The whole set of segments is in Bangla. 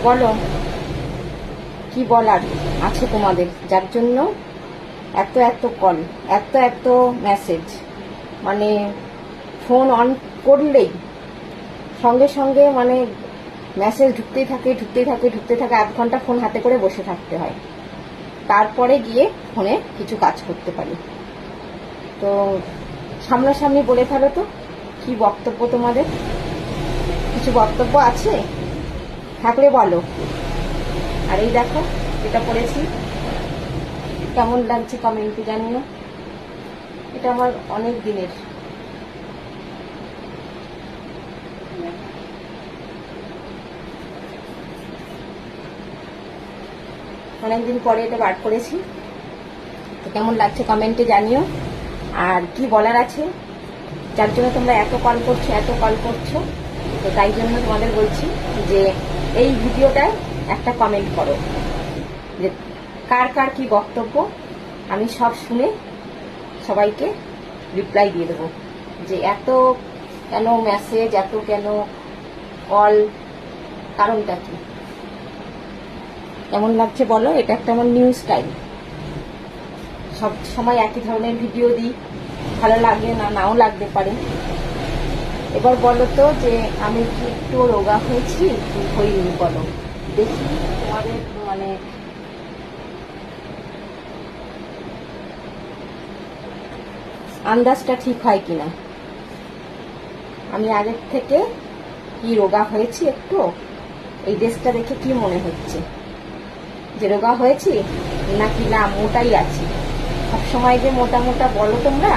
বলো কি বলার আছে তোমাদের, যার জন্য এত এত কল, এত এত মেসেজ। মানে ফোন অন করলেই সঙ্গে সঙ্গে মানে মেসেজ ঢুকতেই থাকে ঢুকতেই থাকে ঢুকতে থাকে। 1 ঘন্টা ফোন হাতে করে বসে থাকতে হয়, তারপরে গিয়ে ফোনে কিছু কাজ করতে পারি। তো সামনাসামনি বলে ফেলো তো, কি বক্তব্য তোমাদের? কিছু বক্তব্য আছে থাকলে বলো। আর এই দেখো এটা পড়েছি, কেমন লাগছে কমেন্টে জানিও। এটা আমার অনেক দিনের, অনেকদিন পরে এটা বার করেছি। তো কেমন লাগছে কমেন্টে জানিও। আর কি বলার আছে, যার জন্য তোমরা এত কল করছো এত কল করছো, তো তাই জন্য তোমাদের বলছি যে এই ভিডিওটায় একটা কমেন্ট করো, যে কার কার কি বক্তব্য। আমি সব শুনে সবাইকে রিপ্লাই দিয়ে দেবো, যে এত কেন মেসেজ, এত কেন কল, কারণটা কি। কেমন লাগছে বলো। এটা একটা আমার নিউ স্টাইল, সব সময় একই ধরনের ভিডিও দিই, ভালো লাগে না, নাও লাগতে পারে। এবার বলো তো যে আমি কি একটু রোগা হয়েছি কি হইনি বলো দেখি, তোমাদের মানে আন্দাজটা ঠিক হয় কিনা। আমি আগের থেকে কি রোগা হয়েছি একটু, এই ড্রেসটা দেখে কি মনে হচ্ছে, যে রোগা হয়েছি নাকি না মোটাই আছি? সবসময় যে মোটা মোটা বলো তোমরা,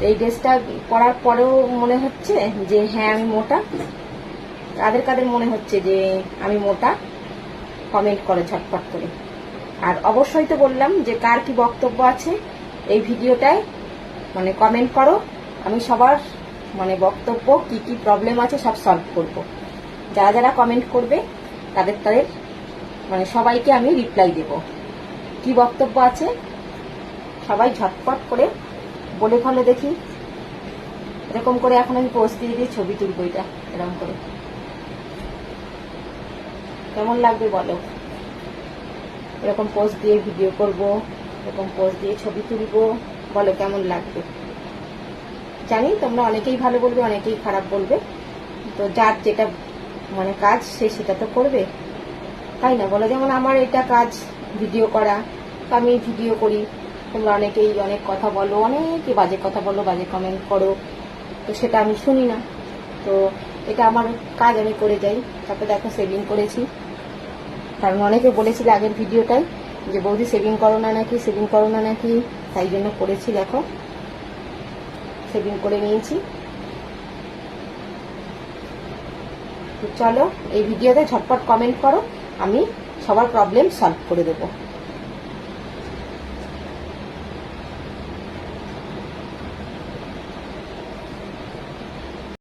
এই ড্রেসটা পরার পরেও মনে হচ্ছে যে হ্যাঁ আমি মোটা? কাদের কাদের মনে হচ্ছে যে আমি মোটা? কমেন্ট করো ঝটপট করে। আর অবশ্যই তো বললাম যে কার কি বক্তব্য আছে এই ভিডিওটায় মানে কমেন্ট করো। আমি সবার মানে বক্তব্য কি কি প্রবলেম আছে সব সলভ করব। যারা যারা কমেন্ট করবে তাদের তাদের মানে সবাইকে আমি রিপ্লাই দেব। কি বক্তব্য আছে সবাই ঝটপট করে বলে ফেলো দেখি। এরকম করে এখন আমি পোস্ট দিয়ে দিয়ে ছবি তুলবো, এটা এরকম করে কেমন লাগবে বলো। এরকম পোস্ট দিয়ে ভিডিও করব, এরকম পোস্ট দিয়ে ছবি তুলবো, বলো কেমন লাগবে। জানি তোমরা অনেকেই ভালো বলবে, অনেকেই খারাপ বলবে, তো যার যেটা মানে কাজ সে সেটা তো করবে, তাই না বলো। যেমন আমার এটা কাজ ভিডিও করা, তো আমি ভিডিও করি। তোমরা অনেকেই অনেক কথা বলো, অনেকে বাজে কথা বলো, বাজে কমেন্ট করো, তো সেটা আমি শুনি না। তো এটা আমার কাজ, আমি করে যাই। তারপরে দেখো সেভিং করেছি, কারণ অনেকে বলেছিল আগের ভিডিওটাই যে বৌদি সেভিং করো না নাকি, সেভিং করো না নাকি, তাই জন্য করেছি। দেখো সেভিং করে নিয়েছি। তো চলো এই ভিডিওতে ঝটপট কমেন্ট করো, আমি সবার প্রবলেম সলভ করে দেবো।